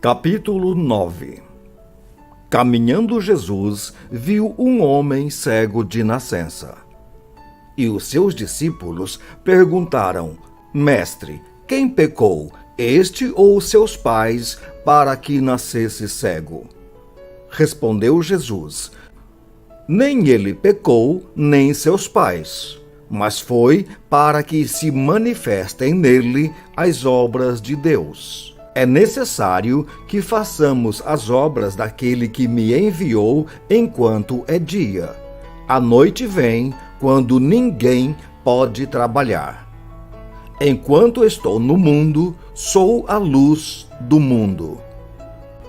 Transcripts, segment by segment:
Capítulo 9. Caminhando Jesus viu um homem cego de nascença. E os seus discípulos perguntaram: Mestre, quem pecou, este ou seus pais, para que nascesse cego? Respondeu Jesus: Nem ele pecou, nem seus pais, mas foi para que se manifestem nele as obras de Deus. É necessário que façamos as obras daquele que me enviou enquanto é dia. A noite vem, quando ninguém pode trabalhar. Enquanto estou no mundo, sou a luz do mundo.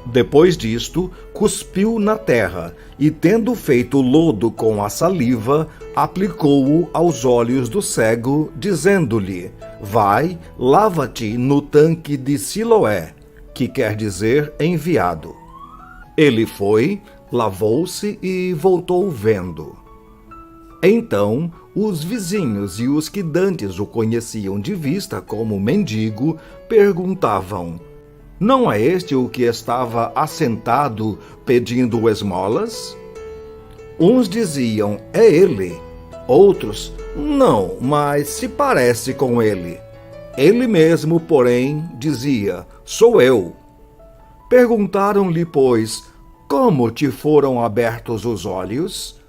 Depois disto, cuspiu na terra, e tendo feito lodo com a saliva, aplicou-o aos olhos do cego, dizendo-lhe: Vai, lava-te no tanque de Siloé, que quer dizer enviado. Ele foi, lavou-se e voltou vendo. Então, os vizinhos e os que dantes o conheciam de vista como mendigo, perguntavam: Não é este o que estava assentado pedindo esmolas? Uns diziam: É ele. Outros: Não, mas se parece com ele. Ele mesmo, porém, dizia: Sou eu. Perguntaram-lhe, pois: Como te foram abertos os olhos?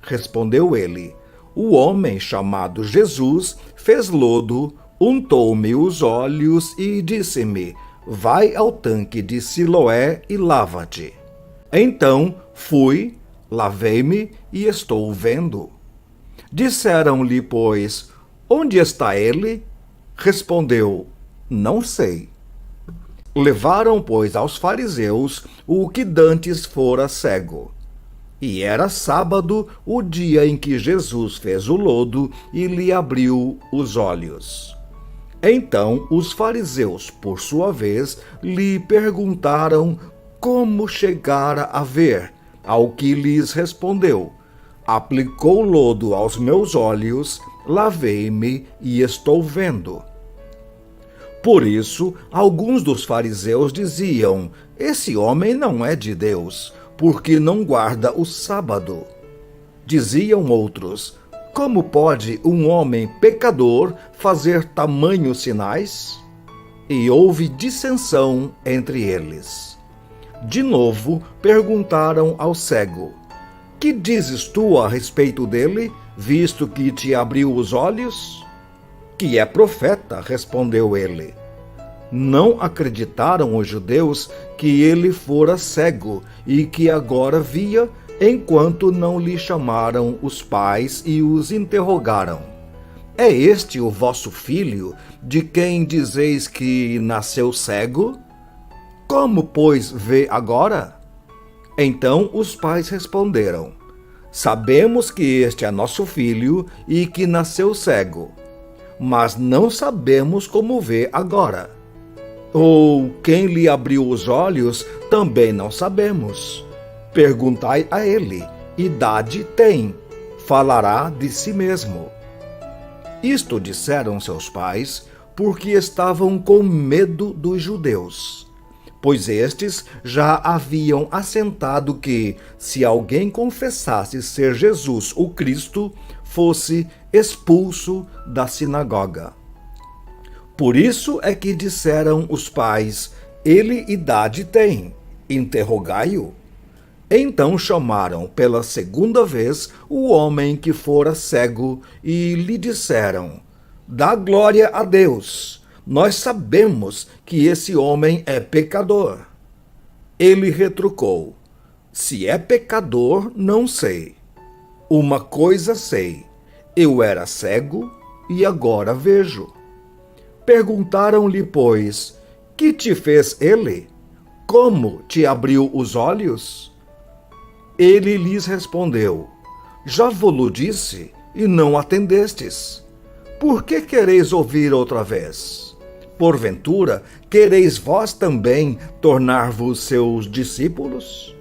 Respondeu ele: O homem chamado Jesus fez lodo, untou-me os olhos e disse-me: Vai ao tanque de Siloé e lava-te. Então fui, lavei-me e estou vendo. Disseram-lhe, pois: Onde está ele? Respondeu: Não sei. Levaram, pois, aos fariseus o que dantes fora cego. E era sábado, o dia em que Jesus fez o lodo e lhe abriu os olhos. Então os fariseus, por sua vez, lhe perguntaram como chegara a ver, ao que lhes respondeu: Aplicou lodo aos meus olhos, lavei-me e estou vendo. Por isso, alguns dos fariseus diziam: Esse homem não é de Deus, porque não guarda o sábado. Diziam outros: Como pode um homem pecador fazer tamanhos sinais? E houve dissensão entre eles. De novo, perguntaram ao cego: Que dizes tu a respeito dele, visto que te abriu os olhos? Que é profeta, respondeu ele. Não acreditaram os judeus que ele fora cego e que agora via, enquanto não lhe chamaram os pais e os interrogaram: É este o vosso filho, de quem dizeis que nasceu cego? Como, pois, vê agora? Então os pais responderam: Sabemos que este é nosso filho e que nasceu cego, mas não sabemos como vê agora. Ou quem lhe abriu os olhos, também não sabemos. Perguntai a ele: idade tem? Falará de si mesmo. Isto disseram seus pais, porque estavam com medo dos judeus, pois estes já haviam assentado que, se alguém confessasse ser Jesus o Cristo, fosse expulso da sinagoga. Por isso é que disseram os pais: Ele idade tem, interrogai-o. Então chamaram pela segunda vez o homem que fora cego e lhe disseram: Dá glória a Deus, nós sabemos que esse homem é pecador. Ele retrucou: Se é pecador, não sei. Uma coisa sei: eu era cego e agora vejo. Perguntaram-lhe, pois: Que te fez ele? Como te abriu os olhos? Ele lhes respondeu: Já vo-lo disse, e não atendestes. Por que quereis ouvir outra vez? Porventura, quereis vós também tornar-vos seus discípulos?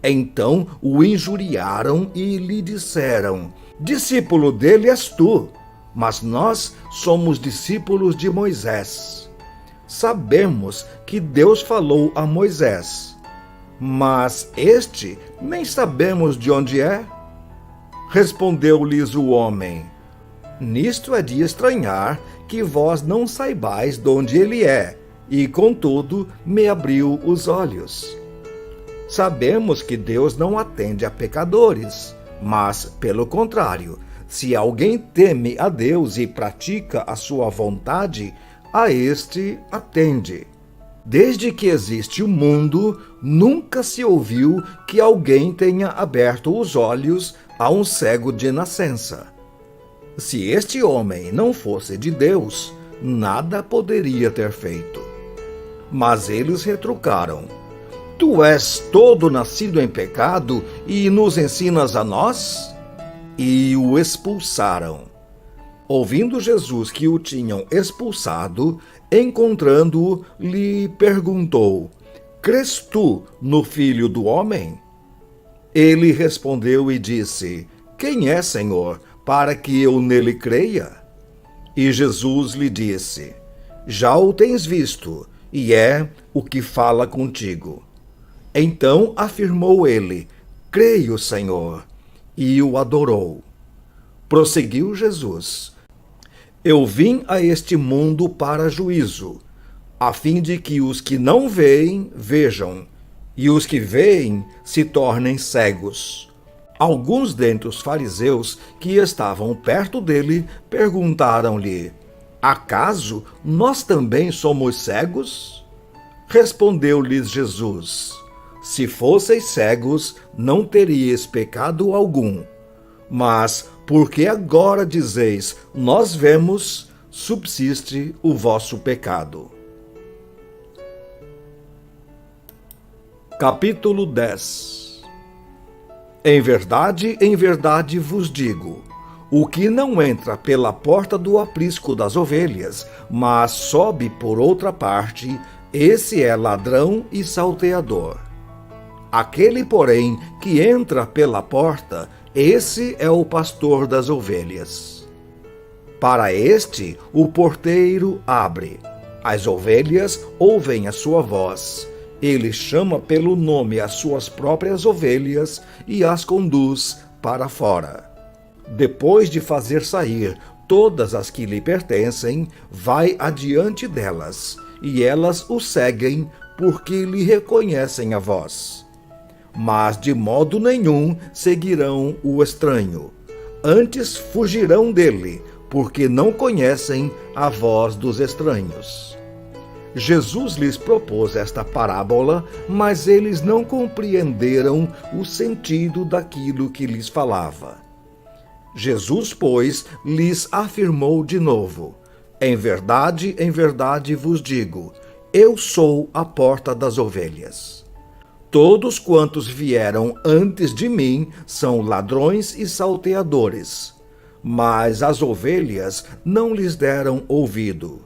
Então o injuriaram e lhe disseram: Discípulo dele és tu, mas nós somos discípulos de Moisés. Sabemos que Deus falou a Moisés, mas este nem sabemos de onde é. Respondeu-lhes o homem: Nisto é de estranhar que vós não saibais de onde ele é, e contudo me abriu os olhos. Sabemos que Deus não atende a pecadores, mas, pelo contrário, se alguém teme a Deus e pratica a sua vontade, a este atende. Desde que existe o mundo, nunca se ouviu que alguém tenha aberto os olhos a um cego de nascença. Se este homem não fosse de Deus, nada poderia ter feito. Mas eles retrucaram: Tu és todo nascido em pecado e nos ensinas a nós? E o expulsaram. Ouvindo Jesus que o tinham expulsado, encontrando-o, lhe perguntou: Crês tu no Filho do Homem? Ele respondeu e disse: Quem é, Senhor, para que eu nele creia? E Jesus lhe disse: Já o tens visto, e é o que fala contigo. Então afirmou ele: Creio, Senhor, e o adorou. Prosseguiu Jesus: Eu vim a este mundo para juízo, a fim de que os que não veem, vejam, e os que veem se tornem cegos. Alguns dentre os fariseus que estavam perto dele perguntaram-lhe: Acaso nós também somos cegos? Respondeu-lhes Jesus: Se fosseis cegos, não teríeis pecado algum. Mas, porque agora dizeis, nós vemos, subsiste o vosso pecado. Capítulo 10. Em verdade vos digo, o que não entra pela porta do aprisco das ovelhas, mas sobe por outra parte, esse é ladrão e salteador. Aquele, porém, que entra pela porta, esse é o pastor das ovelhas. Para este, o porteiro abre. As ovelhas ouvem a sua voz. Ele chama pelo nome as suas próprias ovelhas e as conduz para fora. Depois de fazer sair todas as que lhe pertencem, vai adiante delas, e elas o seguem porque lhe reconhecem a voz. Mas de modo nenhum seguirão o estranho. Antes fugirão dele, porque não conhecem a voz dos estranhos. Jesus lhes propôs esta parábola, mas eles não compreenderam o sentido daquilo que lhes falava. Jesus, pois, lhes afirmou de novo: em verdade vos digo, eu sou a porta das ovelhas. Todos quantos vieram antes de mim são ladrões e salteadores, mas as ovelhas não lhes deram ouvido.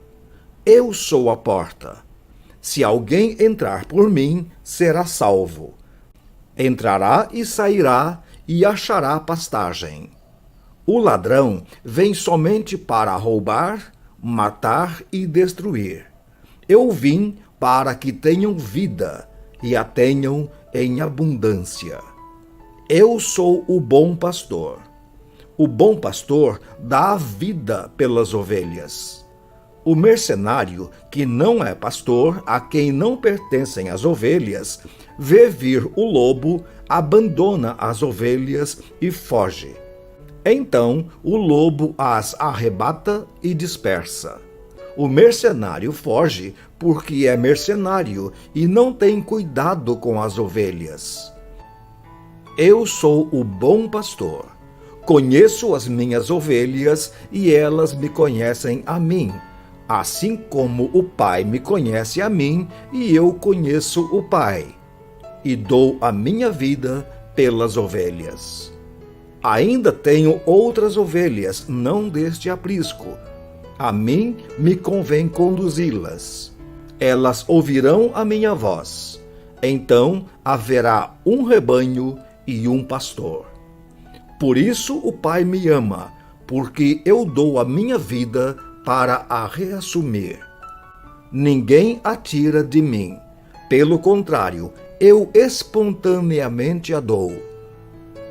Eu sou a porta. Se alguém entrar por mim, será salvo. Entrará e sairá e achará pastagem. O ladrão vem somente para roubar, matar e destruir. Eu vim para que tenham vida e a tenham em abundância. Eu sou o bom pastor. O bom pastor dá a vida pelas ovelhas. O mercenário, que não é pastor, a quem não pertencem as ovelhas, vê vir o lobo, abandona as ovelhas e foge. Então o lobo as arrebata e dispersa. O mercenário foge porque é mercenário e não tem cuidado com as ovelhas. Eu sou o bom pastor. Conheço as minhas ovelhas e elas me conhecem a mim, assim como o Pai me conhece a mim e eu conheço o Pai, e dou a minha vida pelas ovelhas. Ainda tenho outras ovelhas, não deste aprisco. A mim me convém conduzi-las. Elas ouvirão a minha voz. Então haverá um rebanho e um pastor. Por isso o Pai me ama, porque eu dou a minha vida para a reassumir. ninguém a tira de mim. Pelo contrário, eu espontaneamente a dou.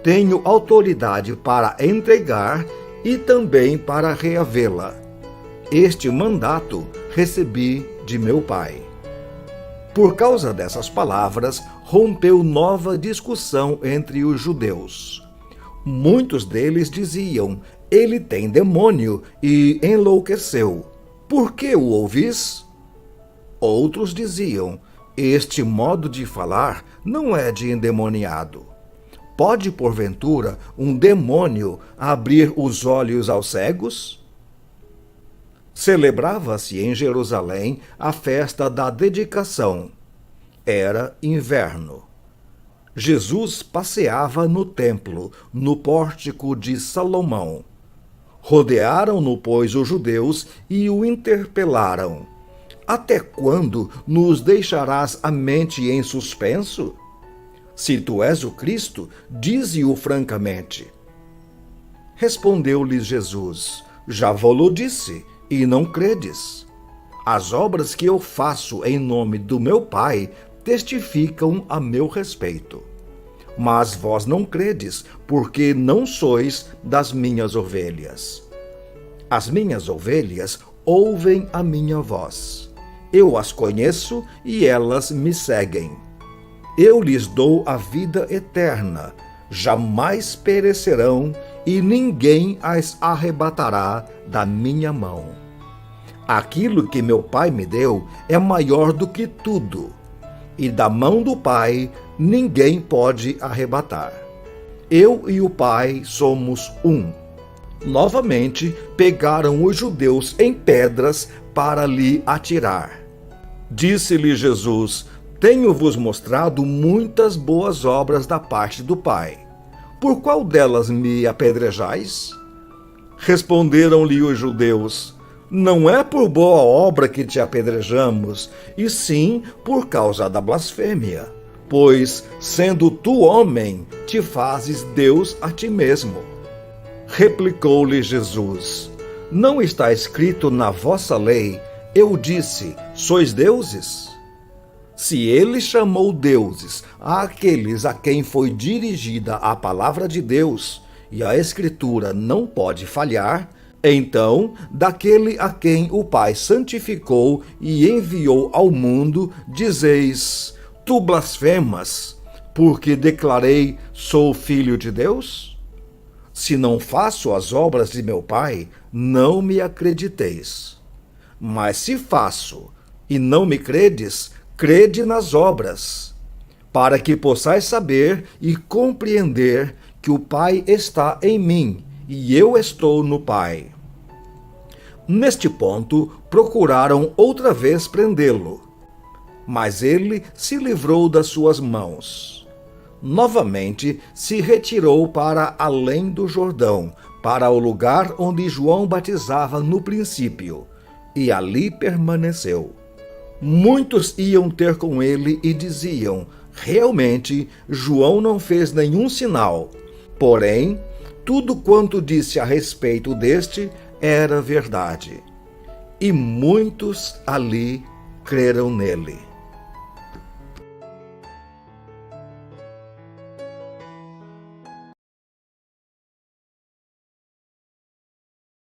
Tenho autoridade para entregar e também para reavê-la. Este mandato recebi de meu Pai. Por causa dessas palavras, rompeu nova discussão entre os judeus. Muitos deles diziam: ele tem demônio e enlouqueceu. Por que o ouvis? Outros diziam: este modo de falar não é de endemoniado. Pode, porventura, um demônio abrir os olhos aos cegos? Celebrava-se em Jerusalém a festa da dedicação. Era inverno. Jesus passeava no templo, no pórtico de Salomão. Rodearam-no, pois, os judeus e o interpelaram: até quando nos deixarás a mente em suspenso? Se tu és o Cristo, dize-o francamente. Respondeu-lhes Jesus: já vo-lo disse, e não credes. As obras que eu faço em nome do meu Pai testificam a meu respeito. Mas vós não credes, porque não sois das minhas ovelhas. As minhas ovelhas ouvem a minha voz. Eu as conheço e elas me seguem. Eu lhes dou a vida eterna, jamais perecerão e ninguém as arrebatará da minha mão. Aquilo que meu Pai me deu é maior do que tudo, e da mão do Pai ninguém pode arrebatar. Eu e o Pai somos um. Novamente pegaram os judeus em pedras para lhe atirar. Disse-lhe Jesus: tenho-vos mostrado muitas boas obras da parte do Pai. Por qual delas me apedrejais? Responderam-lhe os judeus: não é por boa obra que te apedrejamos, e sim por causa da blasfêmia. Pois, sendo tu homem, te fazes Deus a ti mesmo. Replicou-lhe Jesus: não está escrito na vossa lei: eu disse, sois deuses? Se ele chamou deuses àqueles a quem foi dirigida a palavra de Deus, e a Escritura não pode falhar, então, daquele a quem o Pai santificou e enviou ao mundo, dizeis: tu blasfemas, porque declarei, sou filho de Deus? Se não faço as obras de meu Pai, não me acrediteis. Mas se faço, e não me credes, crede nas obras, para que possais saber e compreender que o Pai está em mim e eu estou no Pai. Neste ponto, procuraram outra vez prendê-lo, mas ele se livrou das suas mãos. Novamente se retirou para além do Jordão, para o lugar onde João batizava no princípio, e ali permaneceu. Muitos iam ter com ele e diziam: realmente, João não fez nenhum sinal. Porém, tudo quanto disse a respeito deste era verdade. E muitos ali creram nele.